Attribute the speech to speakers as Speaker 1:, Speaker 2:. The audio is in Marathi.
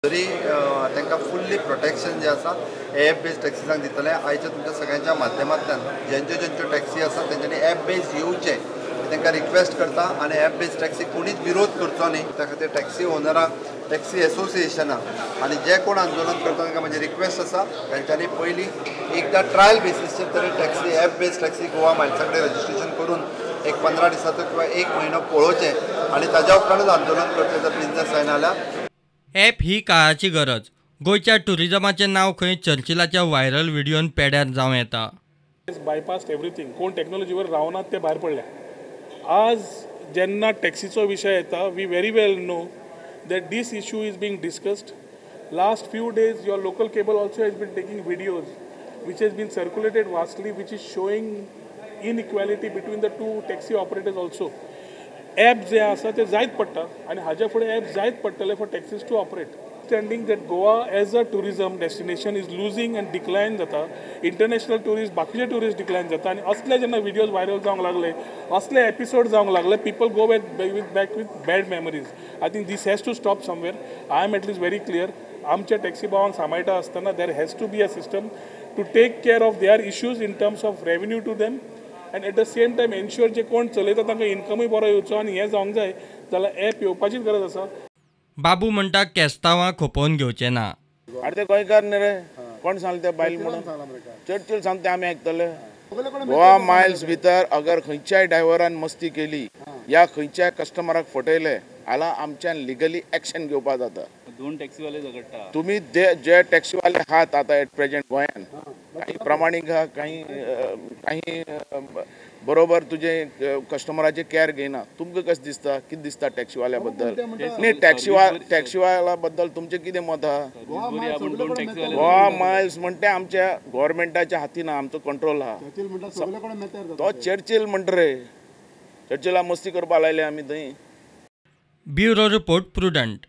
Speaker 1: तरी तांकां फुल्ली प्रोटेक्शन जे आसा एप बेस्ड टॅक्सीसांक दितले। आयच्या तुमच्या सगळ्यांच्या माध्यमांतल्यान ज्यांच्यो टॅक्सी आसा तेंच्यांनी एप बेस्ड येवचे तांकां रिक्वेस्ट करता आनी एप बेस्ड टॅक्सी कोणीच विरोध करचो न्ही। त्या खातीर टॅक्सी ओनरांक टॅक्सी एसोसिएशनां आनी जे कोण आंदोलन करता तांकां म्हजी रिक्वेस्ट आसा तांच्यांनी पयलीं एकदां ट्रायल बेसिसचेर तरी taxi app based taxi Goa मायल्सा कडेन रजिस्ट्रेशन करून एक 15 दिसाचो किंवा एक म्हयनो पळोवचें आनी ताज्या उपरांतूच आंदोलन करचें जर बिझनेस जायना जाल्यार।
Speaker 2: एप ही काळाची गरज। गोयच्या टुरिजमाचें नांव खंय चर्चिलाच्या व्हायरल व्हिडिओन पेड्यार जावं येता।
Speaker 3: बायपास एवरीथिंग कोण टेक्नॉलॉजीवर रावनात ते भायर पडले। आज जेन्ना टॅक्सीचो विशय येता we very well know that this issue is being discussed. Last few days your local cable also has been taking videos which has been circulated vastly which is showing inequality between the two taxi operators also. App जे आसा ते जायत पडटा आनी हाज्या फुडें ॲप जायत पडटले for taxis to operate. Standing that Goa as a tourism destination is losing and decline जाता। इंटरनॅशनल टुरिस्ट बाकीचे टुरिस्ट डिक्लायन जाता आनी असले जेन्ना व्हिडियोज व्हायरल जावंक लागले असले एपिसोड जावंक लागले people go back with bad memories. I think this has to stop somewhere. I am at least very clear आमच्या टॅक्सी भावांक सांबाळटा आसतना there has to be a system to take care of their issues in terms of revenue to them and at the same time ensure जे कोण चलयता तांकां इनकमूय बरो येवचो आनी हें जावंक जाय जाल्यार एप येवपाचीच गरज आसा।
Speaker 2: बाबू म्हणटा केस्तांवां खोपोवन घेवचें ना।
Speaker 4: अरे ते गोंयकार न्ही रे कोण सांगलें तें बायल म्हणून चर्चिल सांगता तें आमी आयकतले। गोवा मायल्स भितर अगर खंयच्याय ड्रायव्हरान मस्ती केली या खंयच्याय कस्टमराक फटयले जाल्यार आमच्यान लिगली एक्शन घेवपा जाता।
Speaker 5: दोन टॅक्सीवाले झगडटा
Speaker 4: तुम्ही जे टॅक्सीवाले आहात आता एट प्रेजेंट गोंयान काही प्रामाणीक आहा काही बरोबर तुजे कस्टमराचे केअर घेयना। तुमकां कशें दिसता कितें दिसता टॅक्सीवाल्या बद्दल न्ही टॅक्सीवाल्या बद्दल तुमचें कितें मत आहा? गोवा मायल्स म्हणटे आमच्या गव्हर्मेंटाच्या हातीन आमचो कंट्रोल आहा। तो चर्चिल म्हणटा रे चर्चिला मस्ती करपा लायले आमी थंय।
Speaker 2: Bureau report prudent.